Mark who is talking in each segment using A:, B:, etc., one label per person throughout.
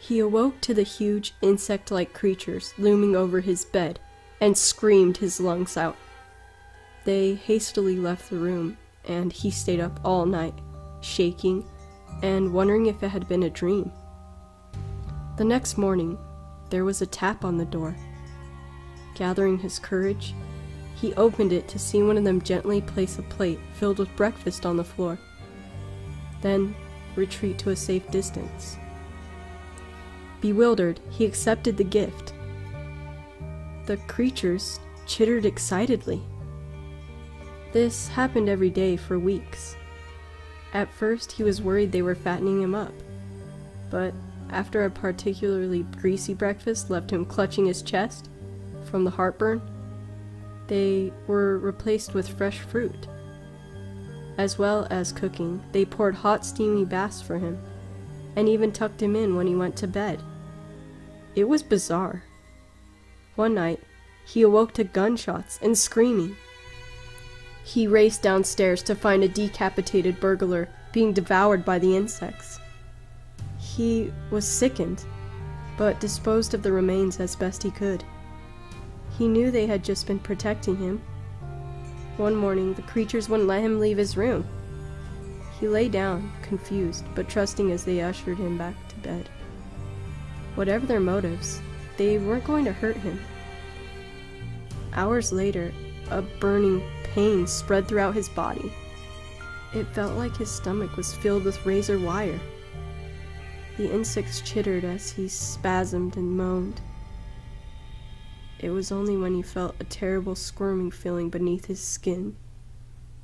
A: He awoke to the huge insect-like creatures looming over his bed and screamed his lungs out. They hastily left the room, and he stayed up all night, shaking and wondering if it had been a dream. The next morning, there was a tap on the door. Gathering his courage, he opened it to see one of them gently place a plate filled with breakfast on the floor, then retreat to a safe distance. Bewildered, he accepted the gift. The creatures chittered excitedly. This happened every day for weeks. At first, he was worried they were fattening him up, but after a particularly greasy breakfast left him clutching his chest from the heartburn, they were replaced with fresh fruit. As well as cooking, they poured hot steamy baths for him, and even tucked him in when he went to bed. It was bizarre. One night, he awoke to gunshots and screaming. He raced downstairs to find a decapitated burglar being devoured by the insects. He was sickened, but disposed of the remains as best he could. He knew they had just been protecting him. One morning, the creatures wouldn't let him leave his room. He lay down, confused, but trusting as they ushered him back to bed. Whatever their motives, they weren't going to hurt him. Hours later, a burning pain spread throughout his body. It felt like his stomach was filled with razor wire. The insects chittered as he spasmed and moaned. It was only when he felt a terrible squirming feeling beneath his skin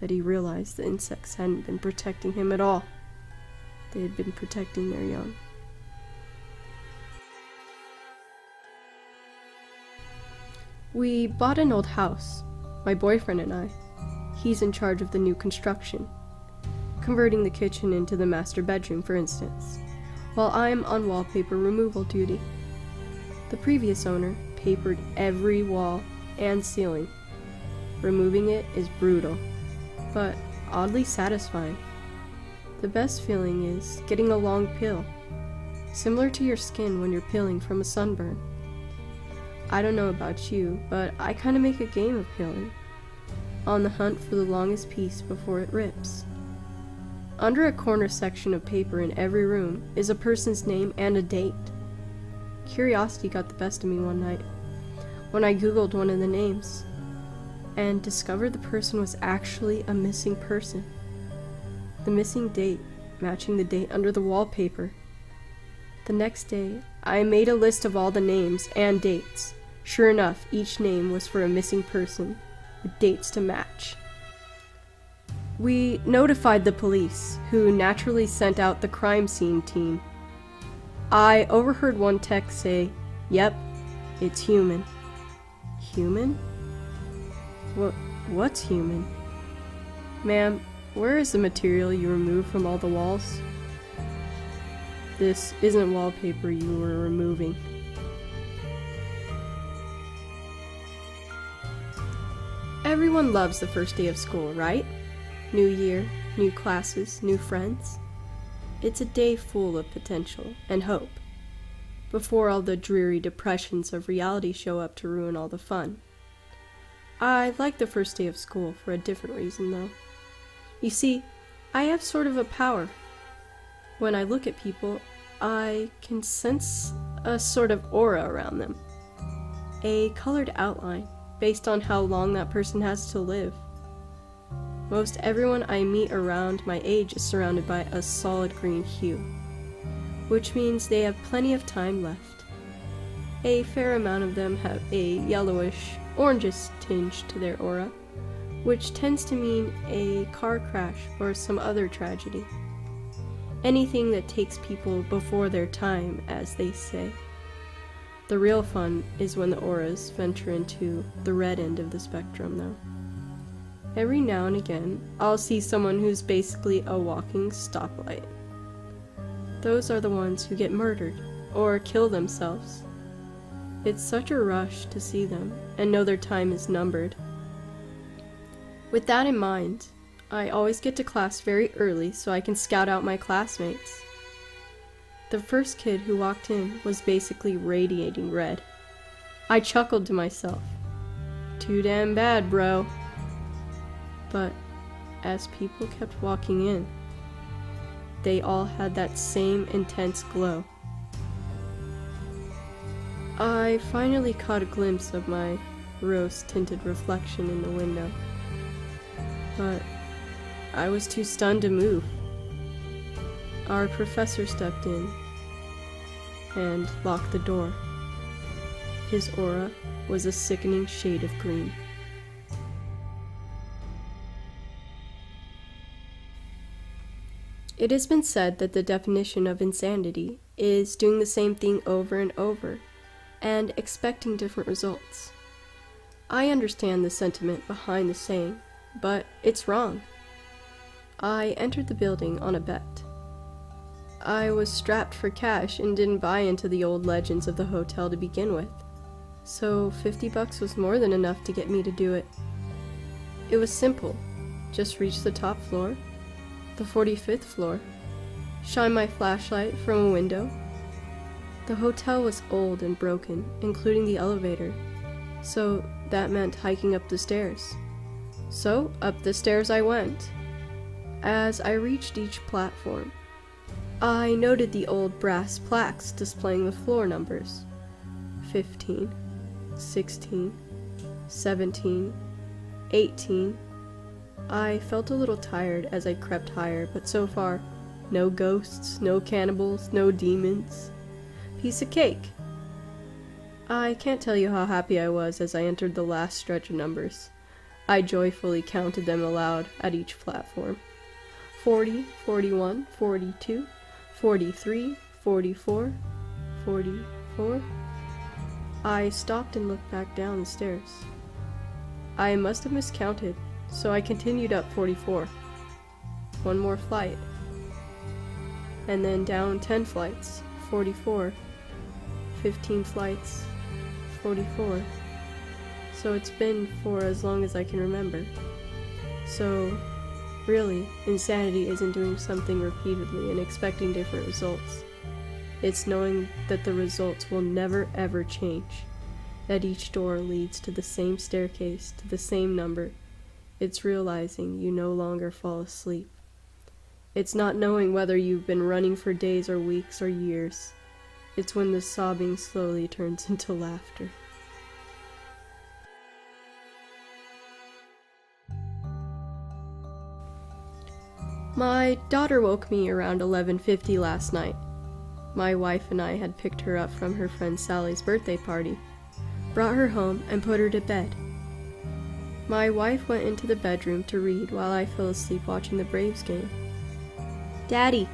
A: that he realized the insects hadn't been protecting him at all. They had been protecting their young. We bought an old house, my boyfriend and I. He's in charge of the new construction, converting the kitchen into the master bedroom, for instance, while I'm on wallpaper removal duty. The previous owner papered every wall and ceiling. Removing it is brutal, but oddly satisfying. The best feeling is getting a long peel, similar to your skin when you're peeling from a sunburn. I don't know about you, but I kind of make a game of peeling, on the hunt for the longest piece before it rips. Under a corner section of paper in every room is a person's name and a date. Curiosity got the best of me one night when I googled one of the names and discovered the person was actually a missing person. The missing date matching the date under the wallpaper. The next day, I made a list of all the names and dates. Sure enough, each name was for a missing person, with dates to match. We notified the police, who naturally sent out the crime scene team. I overheard one tech say, "Yep, it's human." Human? What's human? Ma'am, where is the material you removed from all the walls? This isn't wallpaper you were removing. Everyone loves the first day of school, right? New year, new classes, new friends. It's a day full of potential and hope, before all the dreary depressions of reality show up to ruin all the fun. I like the first day of school for a different reason, though. You see, I have sort of a power. When I look at people, I can sense a sort of aura around them. A colored outline based on how long that person has to live. Most everyone I meet around my age is surrounded by a solid green hue, which means they have plenty of time left. A fair amount of them have a yellowish, orangish tinge to their aura, which tends to mean a car crash or some other tragedy. Anything that takes people before their time, as they say. The real fun is when the auras venture into the red end of the spectrum, though. Every now and again, I'll see someone who's basically a walking stoplight. Those are the ones who get murdered or kill themselves. It's such a rush to see them and know their time is numbered. With that in mind, I always get to class very early so I can scout out my classmates. The first kid who walked in was basically radiating red. I chuckled to myself. Too damn bad, bro. But as people kept walking in, they all had that same intense glow. I finally caught a glimpse of my rose-tinted reflection in the window, but I was too stunned to move. Our professor stepped in and locked the door. His aura was a sickening shade of green. It has been said that the definition of insanity is doing the same thing over and over and expecting different results. I understand the sentiment behind the saying, but it's wrong. I entered the building on a bet. I was strapped for cash and didn't buy into the old legends of the hotel to begin with, so $50 was more than enough to get me to do it. It was simple. Just reach the top floor, the 45th floor, shine my flashlight from a window. The hotel was old and broken, including the elevator, so that meant hiking up the stairs. So up the stairs I went. As I reached each platform, I noted the old brass plaques displaying the floor numbers: 15, 16, 17, 18. I felt a little tired as I crept higher, but so far, no ghosts, no cannibals, no demons. Piece of cake. I can't tell you how happy I was as I entered the last stretch of numbers. I joyfully counted them aloud at each platform. 40, 41, 42, 43, 44, 44. I stopped and looked back down the stairs. I must have miscounted, so I continued up 44. One more flight. And then down 10 flights, 44. 15 flights, 44. So it's been for as long as I can remember. So, really, insanity isn't doing something repeatedly and expecting different results. It's knowing that the results will never ever change, that each door leads to the same staircase, to the same number. It's realizing you no longer fall asleep. It's not knowing whether you've been running for days or weeks or years. It's when the sobbing slowly turns into laughter. My daughter woke me around 11:50 last night. My wife and I had picked her up from her friend Sally's birthday party, brought her home, and put her to bed. My wife went into the bedroom to read while I fell asleep watching the Braves game. "Daddy,"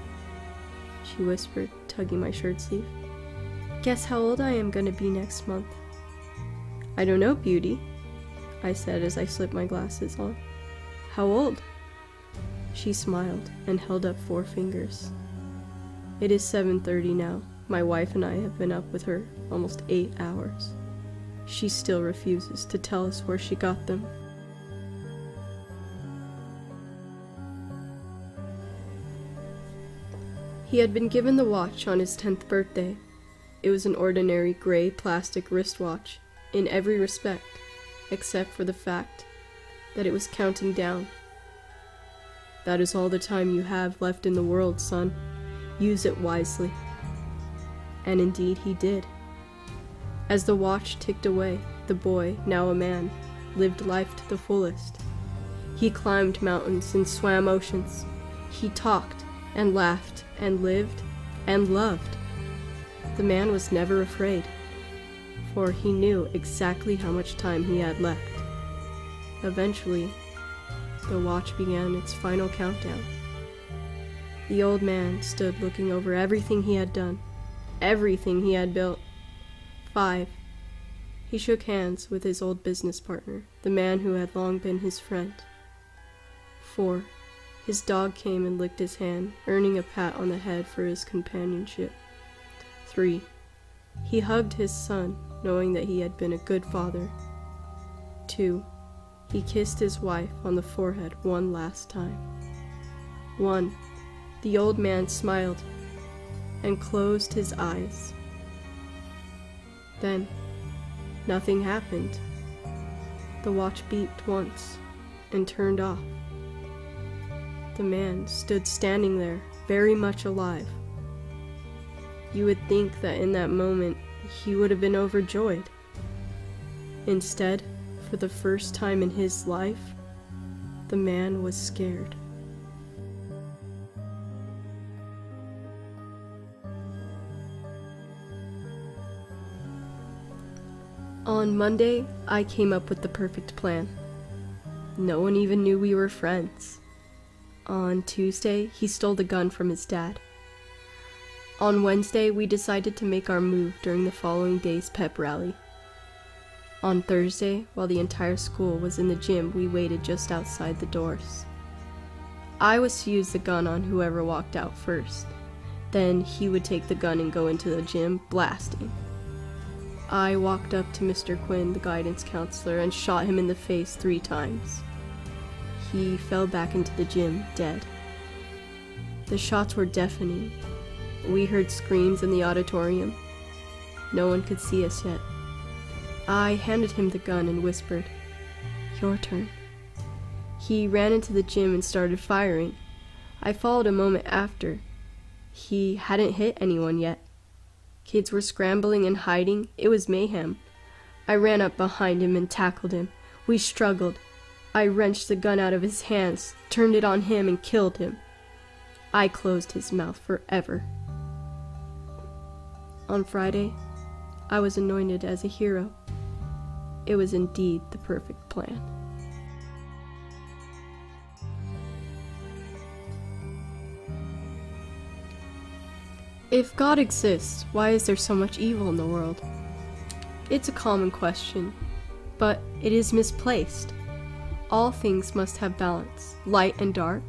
A: she whispered, tugging my shirt sleeve. "Guess how old I am gonna be next month?" "I don't know, beauty," I said as I slipped my glasses on. "How old?" She smiled and held up 4 fingers. It is 7:30 now. My wife and I have been up with her almost 8 hours. She still refuses to tell us where she got them. He had been given the watch on his 10th birthday. It was an ordinary gray plastic wristwatch in every respect, except for the fact that it was counting down. "That is all the time you have left in the world, son. Use it wisely." And indeed he did. As the watch ticked away, the boy, now a man, lived life to the fullest. He climbed mountains and swam oceans. He talked and laughed and lived and loved. The man was never afraid, for he knew exactly how much time he had left. Eventually, the watch began its final countdown. The old man stood looking over everything he had done, everything he had built. 5. He shook hands with his old business partner, the man who had long been his friend. 4. His dog came and licked his hand, earning a pat on the head for his companionship. 3. He hugged his son, knowing that he had been a good father. 2. He kissed his wife on the forehead one last time. 1. The old man smiled. and closed his eyes. Then, nothing happened. The watch beeped once and turned off. The man stood standing there, very much alive. You would think that in that moment he would have been overjoyed. Instead, for the first time in his life, the man was scared. On Monday, I came up with the perfect plan. No one even knew we were friends. On Tuesday, he stole the gun from his dad. On Wednesday, we decided to make our move during the following day's pep rally. On Thursday, while the entire school was in the gym, we waited just outside the doors. I was to use the gun on whoever walked out first. Then he would take the gun and go into the gym, blasting. I walked up to Mr. Quinn, the guidance counselor, and shot him in the face 3 times. He fell back into the gym, dead. The shots were deafening. We heard screams in the auditorium. No one could see us yet. I handed him the gun and whispered, "Your turn." He ran into the gym and started firing. I followed a moment after. He hadn't hit anyone yet. Kids were scrambling and hiding. It was mayhem. I ran up behind him and tackled him. We struggled. I wrenched the gun out of his hands, turned it on him, and killed him. I closed his mouth forever. On Friday, I was anointed as a hero. It was indeed the perfect plan. If God exists, why is there so much evil in the world? It's a common question, but it is misplaced. All things must have balance, light and dark,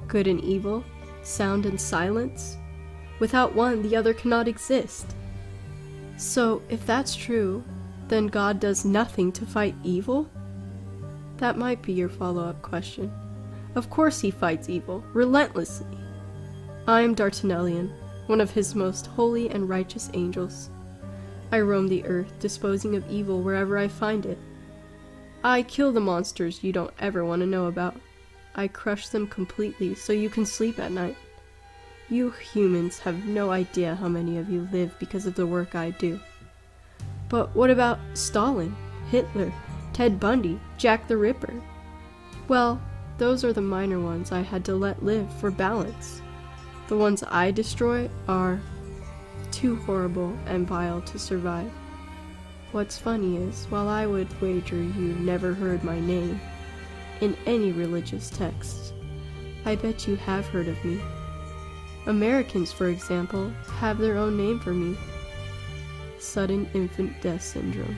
A: good and evil, sound and silence. Without one, the other cannot exist. So, if that's true, then God does nothing to fight evil? That might be your follow-up question. Of course he fights evil, relentlessly. I am Darton Elian, one of his most holy and righteous angels. I roam the earth, disposing of evil wherever I find it. I kill the monsters you don't ever want to know about. I crush them completely so you can sleep at night. You humans have no idea how many of you live because of the work I do. But what about Stalin, Hitler, Ted Bundy, Jack the Ripper? Well, those are the minor ones I had to let live for balance. The ones I destroy are too horrible and vile to survive. What's funny is, while I would wager you never heard my name in any religious text, I bet you have heard of me. Americans, for example, have their own name for me: sudden infant death syndrome.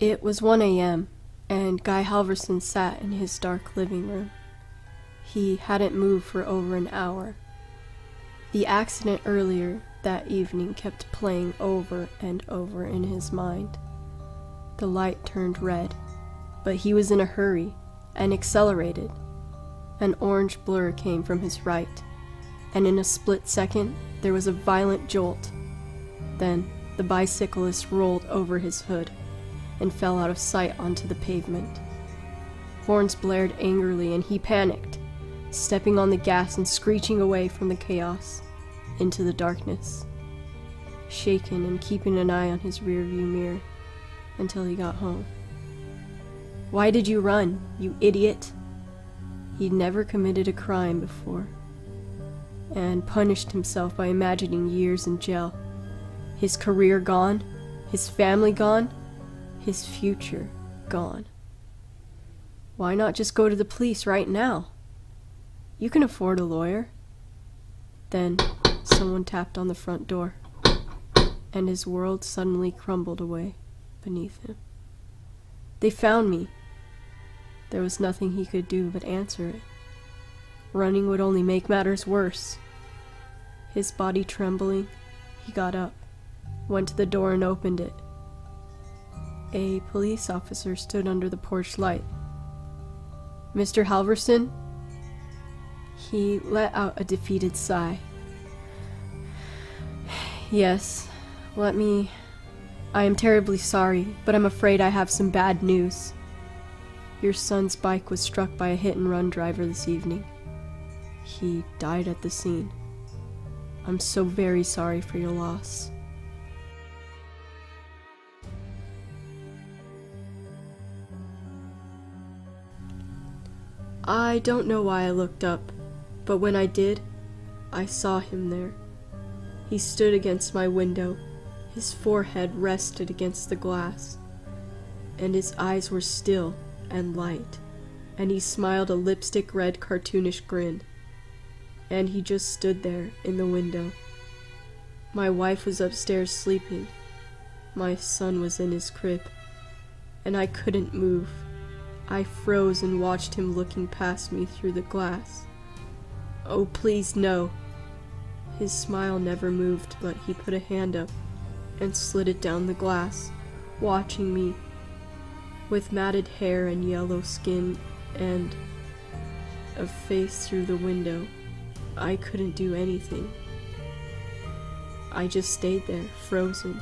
A: It was 1 a.m., and Guy Halverson sat in his dark living room. He hadn't moved for over an hour. The accident earlier that evening kept playing over and over in his mind. The light turned red, but he was in a hurry and accelerated. An orange blur came from his right, and in a split second, there was a violent jolt. Then, the bicyclist rolled over his hood and fell out of sight onto the pavement. Horns blared angrily, and he panicked, stepping on the gas and screeching away from the chaos into the darkness, shaken and keeping an eye on his rearview mirror until he got home. "Why did you run, you idiot?" He'd never committed a crime before, and punished himself by imagining years in jail. His career gone, his family gone, his future gone. Why not just go to the police right now? You can afford a lawyer. Then someone tapped on the front door, and his world suddenly crumbled away beneath him. They found me. There was nothing he could do but answer it. Running would only make matters worse. His body trembling, he got up, went to the door and opened it. A police officer stood under the porch light. "Mr. Halverson?" He let out a defeated sigh. "Yes, I am terribly sorry, but I'm afraid I have some bad news. Your son's bike was struck by a hit-and-run driver this evening. He died at the scene. I'm so very sorry for your loss." I don't know why I looked up, but when I did, I saw him there. He stood against my window, his forehead rested against the glass, and his eyes were still and light, and he smiled a lipstick-red cartoonish grin, and he just stood there in the window. My wife was upstairs sleeping, my son was in his crib, and I couldn't move. I froze and watched him looking past me through the glass. "Oh, please, no." His smile never moved, but he put a hand up and slid it down the glass, watching me. With matted hair and yellow skin and a face through the window, I couldn't do anything. I just stayed there, frozen.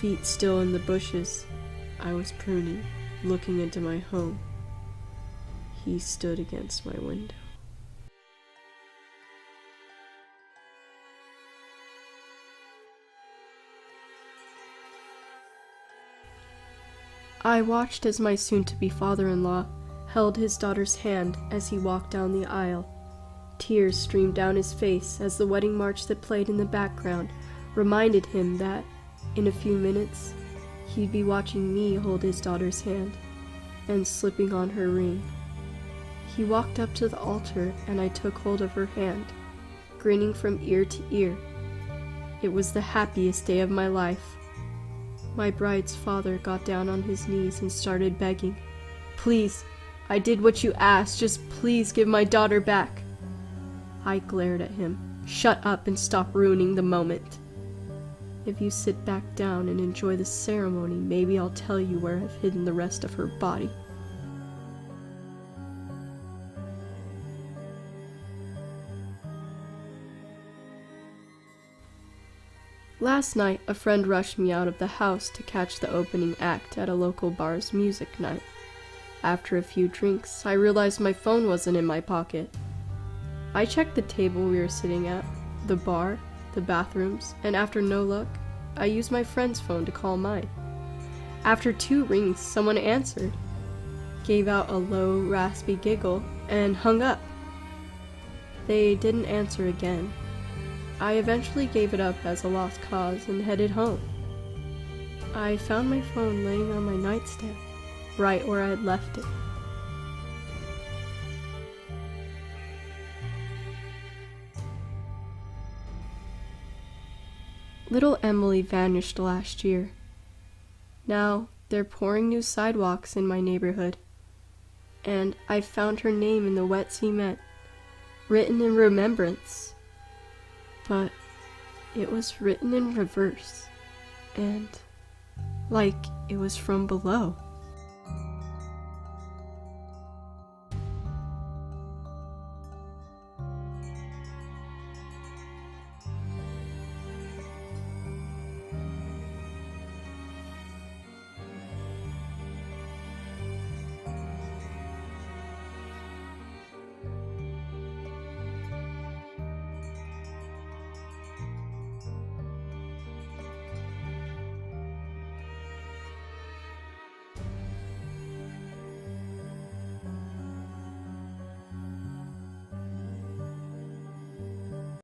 A: Feet still in the bushes, I was pruning, looking into my home. He stood against my window. I watched as my soon-to-be father-in-law held his daughter's hand as he walked down the aisle. Tears streamed down his face as the wedding march that played in the background reminded him that, in a few minutes, he'd be watching me hold his daughter's hand and slipping on her ring. He walked up to the altar and I took hold of her hand, grinning from ear to ear. It was the happiest day of my life. My bride's father got down on his knees and started begging, "Please, I did what you asked, just please give my daughter back." I glared at him. "Shut up and stop ruining the moment. If you sit back down and enjoy the ceremony, maybe I'll tell you where I've hidden the rest of her body." Last night, a friend rushed me out of the house to catch the opening act at a local bar's music night. After a few drinks, I realized my phone wasn't in my pocket. I checked the table we were sitting at, the bar, the bathrooms, and after no luck, I used my friend's phone to call mine. After 2 rings, someone answered, gave out a low, raspy giggle, and hung up. They didn't answer again. I eventually gave it up as a lost cause and headed home. I found my phone laying on my nightstand, right where I had left it. Little Emily vanished last year. Now they're pouring new sidewalks in my neighborhood, and I found her name in the wet cement, written in remembrance. But it was written in reverse, and like it was from below.